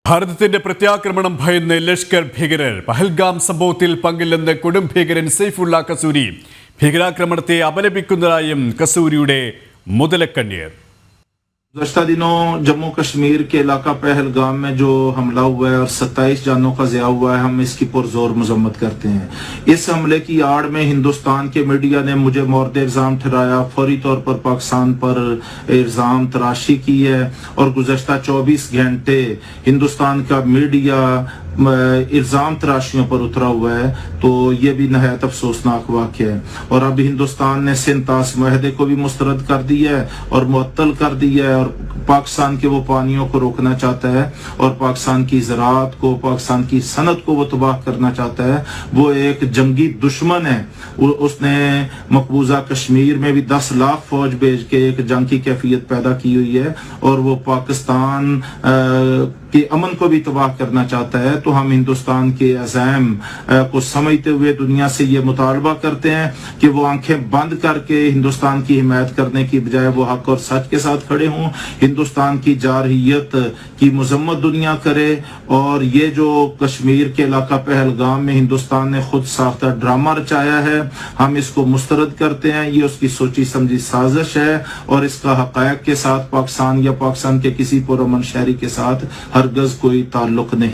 ഭാരതത്തിന്റെ പ്രത്യാക്രമണം ഭയന്ന് ലഷ്കർ ഭീകരർ. പഹൽഗാം സംഭവത്തിൽ പങ്കില്ലെന്ന് കൊടും ഭീകരൻ സൈഫുള്ള കസൂരി. ഭീകരാക്രമണത്തെ അപലപിക്കുന്നതായും കസൂരിയുടെ മുതലക്കണ്ണീർ. गुज़श्ता दिनों जम्मू कश्मीर के इलाका पहलगाम में जो हमला हुआ है और 27 जानों का ज़िया हुआ है, हम इसकी पुरजोर मजम्मत करते हैं। इस हमले की आड़ में हिंदुस्तान के मीडिया ने मुझे मोर्द इल्ज़ाम ठहराया, फौरी तौर पर पाकिस्तान पर इल्ज़ाम तराशी की है और गुज़श्ता 24 घंटे हिंदुस्तान का मीडिया इल्ज़ाम तराशियों पर उतरा हुआ है, तो ये भी नहायत अफसोसनाक वाक़या है। और अब हिंदुस्तान ने सिंतास माहदे को भी मुस्तरद कर दिया है और मुअत्तल कर दिया है और पाकिस्तान के वो पानियों को रोकना चाहता है और पाकिस्तान की ज़राअत को, पाकिस्तान की सनत को वो तबाह करना चाहता है। वो एक जंगी दुश्मन है। उसने मकबूजा कश्मीर में भी 10 लाख फौज भेज के एक जंग की कैफियत पैदा की हुई है और वो पाकिस्तान के अमन को भी तबाह करना चाहता है। तो हम हिंदुस्तान के अज़ैम को समझते हुए दुनिया से ये मुतालबा करते हैं कि वो आंखें बंद करके हिंदुस्तान की हिमायत करने की बजाय वो हक और सच के साथ खड़े हों, हिंदुस्तान की जारहियत की मजम्मत दुनिया करे। और ये जो कश्मीर के इलाका पहलगाम में हिंदुस्तान ने खुद साख्ता ड्रामा रचाया है, हम इसको मुस्तरद करते हैं। ये उसकी सोची समझी साजिश है और इसका हक़ायक़ के साथ पाकिस्तान या पाकिस्तान के किसी पुरअमन शहरी के साथ हरगज कोई ताल्लुक नहीं।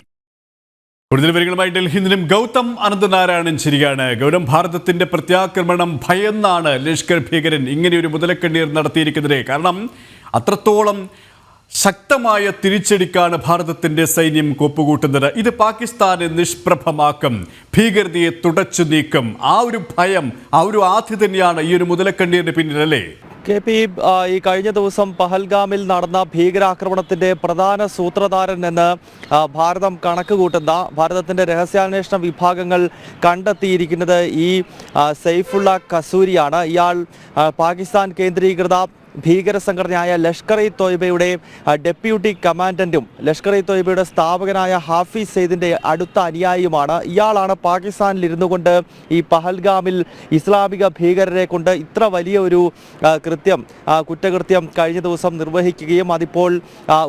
കൂടുതൽ വിവരങ്ങളുമായി ഡൽഹിയിൽ നിന്നും ഗൗതം അനന്തനാരായണൻ ശരിയാണ്. ഗൗതം, ഭാരതത്തിന്റെ പ്രത്യാക്രമണം ഭയന്നാണ് ലഷ്കർ ഭീകരൻ ഇങ്ങനെയൊരു മുതലക്കണ്ണീർ നടത്തിയിരിക്കുന്നത്. കാരണം അത്രത്തോളം ശക്തമായ തിരിച്ചടിക്കാണ് ഭാരതത്തിന്റെ സൈന്യം കൊപ്പുകൂട്ടുന്നത്. ഇത് പാകിസ്ഥാനെ നിഷ്പ്രഭമാക്കും, ഭീകരതയെ തുടച്ചു നീക്കും. ആ ഒരു ഭയം, ആ ഒരു ആധി തന്നെയാണ് ഈ ഒരു മുതലക്കണ്ണീരിന് പിന്നിലല്ലേ? KP, ഈ കഴിഞ്ഞ ദിവസം പഹൽഗാമിൽ നടന്ന ഭീകരാക്രമണത്തിന്റെ പ്രധാന സൂത്രധാരൻ എന്ന് ഭാരതം കണക്ക് കൂട്ടുന്ന ഭാരതത്തിന്റെ രഹസ്യാന്വേഷണ വിഭാഗങ്ങൾ കണ്ടെത്തിയിരിക്കുന്നത് ഈ സൈഫുള്ള കസൂരിയാണ്. ഇയാൾ പാകിസ്ഥാൻ കേന്ദ്രീകൃത ഭീകര സംഘടനയായ ലഷ്കർ ഇ തോയ്ബയുടെ ഡെപ്യൂട്ടി കമാൻഡന്റും ലഷ്കർ ഇ തോയ്ബയുടെ സ്ഥാപകനായ ഹാഫിസ് സെയ്ദിന്റെ അടുത്ത അനുയായിയുമാണ്. ഇയാളാണ് പാകിസ്ഥാനിൽ ഇരുന്നു കൊണ്ട് ഈ പഹൽഗാമിൽ ഇസ്ലാമിക ഭീകരരെ കൊണ്ട് ഇത്ര വലിയ ഒരു കുറ്റകൃത്യം കഴിഞ്ഞ ദിവസം നിർവഹിക്കുകയും അതിപ്പോൾ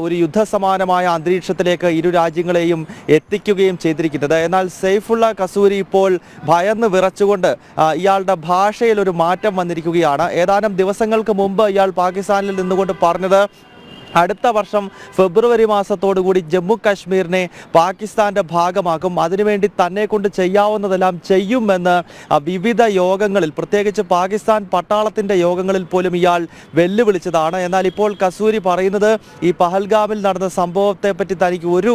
ഒരു യുദ്ധസമാനമായ അന്തരീക്ഷത്തിലേക്ക് ഇരു രാജ്യങ്ങളെയും എത്തിക്കുകയും ചെയ്തിരിക്കുന്നത്. എന്നാൽ സൈഫുള്ള കസൂരി ഇപ്പോൾ ഭയന്ന് വിറച്ചുകൊണ്ട് ഇയാളുടെ ഭാഷയിൽ ഒരു മാറ്റം വന്നിരിക്കുകയാണ്. ഏതാനും ദിവസങ്ങൾക്ക് മുമ്പ് ഇയാൾ പാകിസ്ഥാനിൽ നിന്നുകൊണ്ട് പറഞ്ഞത് അടുത്ത വർഷം ഫെബ്രുവരി മാസത്തോടുകൂടി ജമ്മു കാശ്മീരിനെ പാകിസ്ഥാൻ്റെ ഭാഗമാക്കും, അതിനുവേണ്ടി തന്നെ കൊണ്ട് ചെയ്യാവുന്നതെല്ലാം ചെയ്യുമെന്ന് വിവിധ യോഗങ്ങളിൽ, പ്രത്യേകിച്ച് പാകിസ്ഥാൻ പട്ടാളത്തിൻ്റെ യോഗങ്ങളിൽ പോലും ഇയാൾ വെല്ലുവിളിച്ചതാണ്. എന്നാൽ ഇപ്പോൾ കസൂരി പറയുന്നത് ഈ പഹൽഗാമിൽ നടന്ന സംഭവത്തെപ്പറ്റി തനിക്ക് ഒരു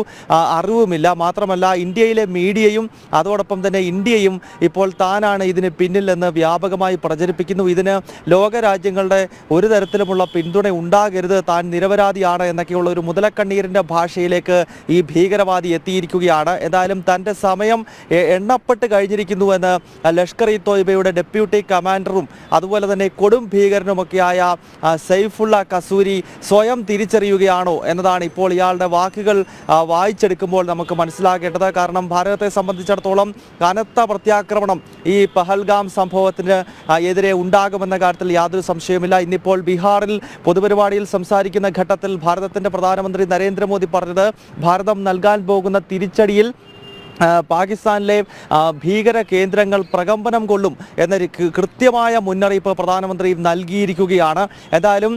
അറിവുമില്ല. മാത്രമല്ല, ഇന്ത്യയിലെ മീഡിയയും അതോടൊപ്പം തന്നെ ഇന്ത്യയും ഇപ്പോൾ താനാണ് ഇതിന് പിന്നിലെന്ന് വ്യാപകമായി പ്രചരിപ്പിക്കുന്നു. ഇതിന് ലോകരാജ്യങ്ങളുടെ ഒരു തരത്തിലുമുള്ള പിന്തുണ ഉണ്ടാകരുത്, താൻ നിരപരാധിയാണ് എന്നൊക്കെയുള്ള ഒരു മുതലക്കണ്ണീരിൻ്റെ ഭാഷയിലേക്ക് ഈ ഭീകരവാദി എത്തിയിരിക്കുകയാണ്. എന്തായാലും തൻ്റെ സമയം എണ്ണപ്പെട്ട് കഴിഞ്ഞിരിക്കുന്നുവെന്ന് ലഷ്കർ ഇ തോയ്ബയുടെ ഡെപ്യൂട്ടി കമാൻഡറും അതുപോലെ തന്നെ കൊടും ഭീകരനുമൊക്കെയായ സൈഫുള്ള കസൂരി സ്വയം തിരിച്ചറിയുകയാണോ എന്നതാണ് ഇപ്പോൾ ഇയാളുടെ വാക്കുകൾ വായിച്ചെടുക്കുമ്പോൾ നമുക്ക് മനസ്സിലാക്കേണ്ടത്. കാരണം ഭാരതത്തെ സംബന്ധിച്ചിടത്തോളം കനത്ത പ്രത്യാക്രമണം ഈ പഹൽഗാം സംഭവത്തിന് എതിരെ ഉണ്ടാകുമെന്ന കാര്യത്തിൽ യാതൊരു സംശയവുമില്ല. ഇന്നിപ്പോൾ ബീഹാറിൽ പൊതുപരിപാടിയിൽ സംസാരിക്കുന്ന ഘട്ടത്തിൽ ഭാരതത്തിന്റെ പ്രധാനമന്ത്രി നരേന്ദ്രമോദി പറഞ്ഞത് ഭാരതം നൽകാൻ പോകുന്ന തിരിച്ചടിയിൽ പാകിസ്ഥാനിലെ ഭീകര കേന്ദ്രങ്ങൾ പ്രകമ്പനം കൊള്ളും എന്നൊരു കൃത്യമായ മുന്നറിയിപ്പ് പ്രധാനമന്ത്രി നൽകിയിരിക്കുകയാണ്. എന്തായാലും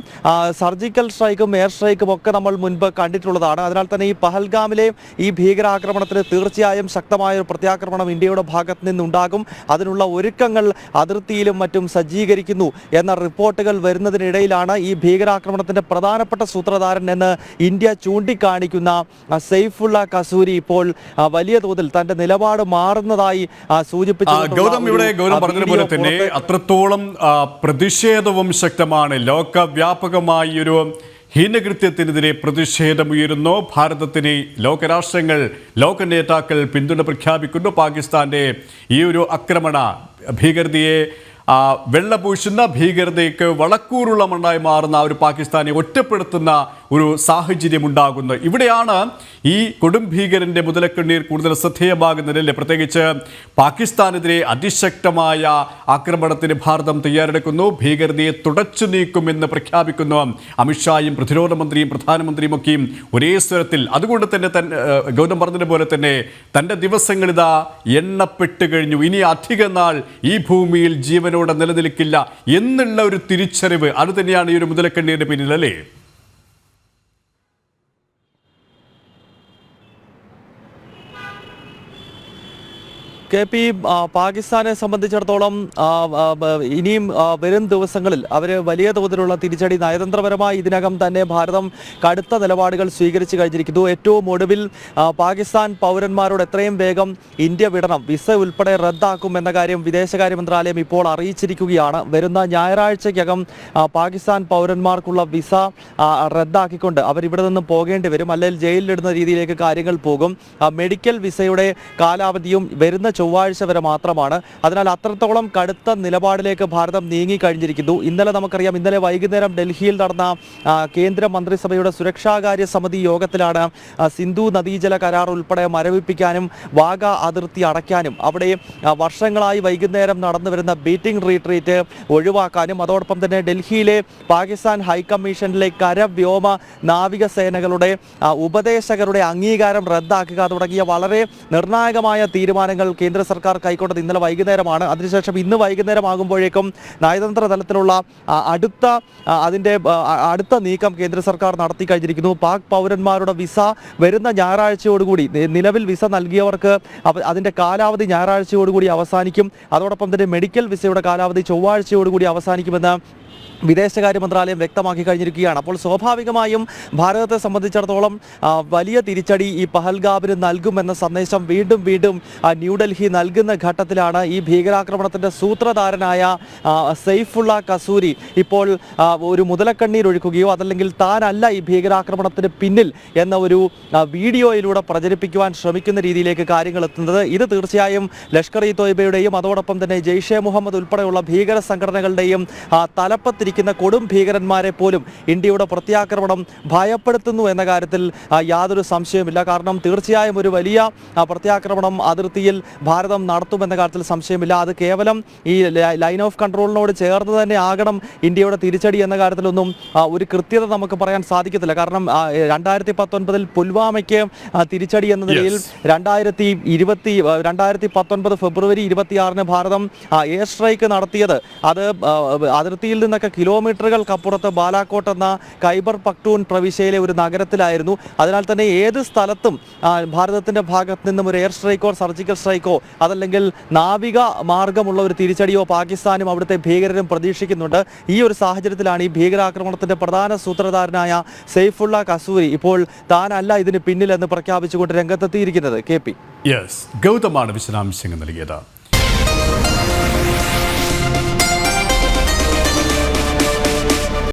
സർജിക്കൽ സ്ട്രൈക്കും എയർ സ്ട്രൈക്കും ഒക്കെ നമ്മൾ മുൻപ് കണ്ടിട്ടുള്ളതാണ്. അതിനാൽ തന്നെ ഈ പഹൽഗാമിലെ ഈ ഭീകരാക്രമണത്തിന് തീർച്ചയായും ശക്തമായ ഒരു പ്രത്യാക്രമണം ഇന്ത്യയുടെ ഭാഗത്ത് നിന്നുണ്ടാകും. അതിനുള്ള ഒരുക്കങ്ങൾ അതിർത്തിയിലും മറ്റും സജ്ജീകരിക്കുന്നു എന്ന റിപ്പോർട്ടുകൾ വരുന്നതിനിടയിലാണ് ഈ ഭീകരാക്രമണത്തിന്റെ പ്രധാനപ്പെട്ട സൂത്രധാരൻ എന്ന് ഇന്ത്യ ചൂണ്ടിക്കാണിക്കുന്ന സൈഫുള്ള കസൂരി ഇപ്പോൾ വലിയ തോതിൽ തന്റെ നിലപാട് മാറുന്നതായി സൂചിപ്പിച്ചു. ഗൗതം, ഇവിടെ ഗൗതം പറഞ്ഞതുപോലെ തന്നെ അത്രത്തോളം പ്രതിഷേധവും ശക്തമാണ്. ലോകവ്യാപകമായി ഒരു ഹീനകൃത്യത്തിനെതിരെ പ്രതിഷേധമുയരുന്നു. ഭാരതത്തിന് ലോകരാഷ്ട്രങ്ങൾ, ലോക നേതാക്കൾ പിന്തുണ പ്രഖ്യാപിക്കുന്നു. പാകിസ്ഥാന്റെ ഈ ഒരു ആക്രമണ ഭീകരതയെ വെള്ളപൂശുന്ന, ഭീകരതയ്ക്ക് വളക്കൂറുള്ള മണ്ണായി മാറുന്ന ഒരു പാകിസ്ഥാനെ ഒറ്റപ്പെടുത്തുന്ന ഒരു സാഹചര്യം ഉണ്ടാകുന്നത്. ഇവിടെയാണ് ഈ കൊടും ഭീകരന്റെ മുതലക്കണ്ണീർ കൂടുതൽ ശ്രദ്ധേയമാകുന്നതല്ലേ? പ്രത്യേകിച്ച് പാകിസ്ഥാനെതിരെ അതിശക്തമായ ആക്രമണത്തിന് ഭാരതം തയ്യാറെടുക്കുന്നു, ഭീകരതയെ തുടച്ചു നീക്കുമെന്ന് പ്രഖ്യാപിക്കുന്നു. അമിത്ഷായും പ്രതിരോധ മന്ത്രിയും പ്രധാനമന്ത്രിയും ഒക്കെയും ഒരേ സ്വരത്തിൽ. അതുകൊണ്ട് തന്നെ ഗൗതം പറഞ്ഞതുപോലെ തന്നെ തൻ്റെ ദിവസങ്ങളിതാ എണ്ണപ്പെട്ട് കഴിഞ്ഞു. ഇനി അധിക നാൾ ഈ ഭൂമിയിൽ ജീവനോടെ നിലനിൽക്കില്ല എന്നുള്ള ഒരു തിരിച്ചറിവ്, അത് തന്നെയാണ് ഈ ഒരു മുതലക്കണ്ണീരിന്റെ പിന്നിൽ, അല്ലേ? KP, പാകിസ്ഥാനെ സംബന്ധിച്ചിടത്തോളം ഇനിയും വരും ദിവസങ്ങളിൽ അവർ വലിയ തോതിലുള്ള തിരിച്ചടി നയതന്ത്രപരമായി ഇതിനകം തന്നെ ഭാരതം കടുത്ത നിലപാടുകൾ സ്വീകരിച്ചു കഴിഞ്ഞിരിക്കുന്നു. ഏറ്റവും ഒടുവിൽ പാകിസ്ഥാൻ പൗരന്മാരോട് എത്രയും വേഗം ഇന്ത്യ വിടണം, വിസ ഉൾപ്പെടെ റദ്ദാക്കും എന്ന കാര്യം വിദേശകാര്യ മന്ത്രാലയം ഇപ്പോൾ അറിയിച്ചിരിക്കുകയാണ്. വരുന്ന ഞായറാഴ്ചയ്ക്കകം പാകിസ്ഥാൻ പൗരന്മാർക്കുള്ള വിസ റദ്ദാക്കിക്കൊണ്ട് അവരിവിടെ നിന്ന് പോകേണ്ടി വരും, അല്ലെങ്കിൽ ജയിലിലിടുന്ന രീതിയിലേക്ക് കാര്യങ്ങൾ പോകും. മെഡിക്കൽ വിസയുടെ കാലാവധിയും വരുന്ന ചൊവ്വാഴ്ച വരെ മാത്രമാണ്. അതിനാൽ അത്രത്തോളം കടുത്ത നിലപാടിലേക്ക് ഭാരതം നീങ്ങിക്കഴിഞ്ഞിരിക്കുന്നു. ഇന്നലെ നമുക്കറിയാം, ഇന്നലെ വൈകുന്നേരം ഡൽഹിയിൽ നടന്ന കേന്ദ്ര മന്ത്രിസഭയുടെ സുരക്ഷാകാര്യ സമിതി യോഗത്തിലാണ് സിന്ധു നദീജല കരാർ ഉൾപ്പെടെ മരവിപ്പിക്കാനും വാഗ അതിർത്തി അടയ്ക്കാനും അവിടെ വർഷങ്ങളായി വൈകുന്നേരം നടന്നു വരുന്ന ബീറ്റിംഗ് റീട്രീറ്റ് ഒഴിവാക്കാനും അതോടൊപ്പം തന്നെ ഡൽഹിയിലെ പാകിസ്ഥാൻ ഹൈക്കമ്മീഷനിലെ കര വ്യോമ നാവിക സേനകളുടെ ഉപദേശകരുടെ അംഗീകാരം റദ്ദാക്കുക തുടങ്ങിയ വളരെ നിർണായകമായ തീരുമാനങ്ങൾ കേന്ദ്ര സർക്കാർ കൈക്കൊണ്ടത് ഇന്നലെ വൈകുന്നേരമാണ്. അതിനുശേഷം ഇന്ന് വൈകുന്നേരമാകുമ്പോഴേക്കും നയതന്ത്ര തലത്തിലുള്ള അടുത്ത നീക്കം കേന്ദ്ര സർക്കാർ നടത്തി കഴിഞ്ഞിരിക്കുന്നു. പാക് പൗരന്മാരുടെ വിസ വരുന്ന ഞായറാഴ്ചയോടുകൂടി, നിലവിൽ വിസ നൽകിയവർക്ക് അതിൻ്റെ കാലാവധി ഞായറാഴ്ചയോടുകൂടി അവസാനിക്കും. അതോടൊപ്പം തന്നെ മെഡിക്കൽ വിസയുടെ കാലാവധി ചൊവ്വാഴ്ചയോടുകൂടി അവസാനിക്കുമെന്ന് വിദേശകാര്യ മന്ത്രാലയം വ്യക്തമാക്കി കഴിഞ്ഞിരിക്കുകയാണ്. അപ്പോൾ സ്വാഭാവികമായും ഭാരതത്തെ സംബന്ധിച്ചിടത്തോളം വലിയ തിരിച്ചടി ഈ പഹൽഗാമിന് നൽകുമെന്ന സന്ദേശം വീണ്ടും വീണ്ടും ന്യൂഡൽഹി നൽകുന്ന ഘട്ടത്തിലാണ് ഈ ഭീകരാക്രമണത്തിൻ്റെ സൂത്രധാരനായ സെയ്ഫുള്ള കസൂരി ഇപ്പോൾ ഒരു മുതലക്കണ്ണീർ ഒഴുക്കുകയോ അതല്ലെങ്കിൽ താനല്ല ഈ ഭീകരാക്രമണത്തിന് പിന്നിൽ എന്ന ഒരു വീഡിയോയിലൂടെ പ്രചരിപ്പിക്കുവാൻ ശ്രമിക്കുന്ന രീതിയിലേക്ക് കാര്യങ്ങൾ എത്തുന്നത്. ഇത് തീർച്ചയായും ലഷ്കർ ഇ തോയ്ബയുടെയും അതോടൊപ്പം തന്നെ ജെയ്ഷെ മുഹമ്മദ് ഉൾപ്പെടെയുള്ള ഭീകര സംഘടനകളുടെയും തലപ്പത്തിരിക്കുന്ന കൊടും ഭീകരന്മാരെ പോലും ഇന്ത്യയുടെ പ്രത്യാക്രമണം ഭയപ്പെടുത്തുന്നു എന്ന കാര്യത്തിൽ യാതൊരു സംശയമില്ല. കാരണം തീർച്ചയായും ഒരു വലിയ പ്രത്യാക്രമണം അതിർത്തിയിൽ ഭാരതം നടത്തുമെന്ന കാര്യത്തിൽ സംശയമില്ല. അത് കേവലം ഈ ലൈൻ ഓഫ് കൺട്രോളിനോട് ചേർന്ന് തന്നെ ആകണം ഇന്ത്യയുടെ തിരിച്ചടി എന്ന കാര്യത്തിലൊന്നും ഒരു കൃത്യത നമുക്ക് പറയാൻ സാധിക്കത്തില്ല. കാരണം 2019 പുൽവാമയ്ക്ക് തിരിച്ചടി എന്ന നിലയിൽ 2019 ഫെബ്രുവരി 26 ഭാരതം എയർ സ്ട്രൈക്ക് നടത്തിയത് അത് അതിർത്തിയിൽ നിന്നൊക്കെ കിലോമീറ്ററുകൾക്കപ്പുറത്ത് ബാലാക്കോട്ട് എന്ന ഖൈബർ പക്തൂൺ പ്രവിശ്യയിലെ ഒരു നഗരത്തിലായിരുന്നു. അതിനാൽ തന്നെ ഏത് സ്ഥലത്തും ഭാരതത്തിൻ്റെ ഭാഗത്ത് നിന്നും ഒരു എയർ സ്ട്രൈക്കോ സർജിക്കൽ സ്ട്രൈക്കോ അതല്ലെങ്കിൽ നാവിക മാർഗമുള്ള ഒരു തിരിച്ചടിയോ പാകിസ്ഥാനും അവിടുത്തെ ഭീകരരും പ്രതീക്ഷിക്കുന്നുണ്ട്. ഈ ഒരു സാഹചര്യത്തിലാണ് ഈ ഭീകരാക്രമണത്തിൻ്റെ പ്രധാന സൂത്രധാരനായ സെയ്ഫുള്ള കസൂരി ഇപ്പോൾ താനല്ല ഇതിന് പിന്നിലെന്ന് പ്രഖ്യാപിച്ചുകൊണ്ട് രംഗത്തെത്തിയിരിക്കുന്നത്. KP, യെസ്, ഗൗതമാണ് വിശദാംശങ്ങൾ നൽകിയത്.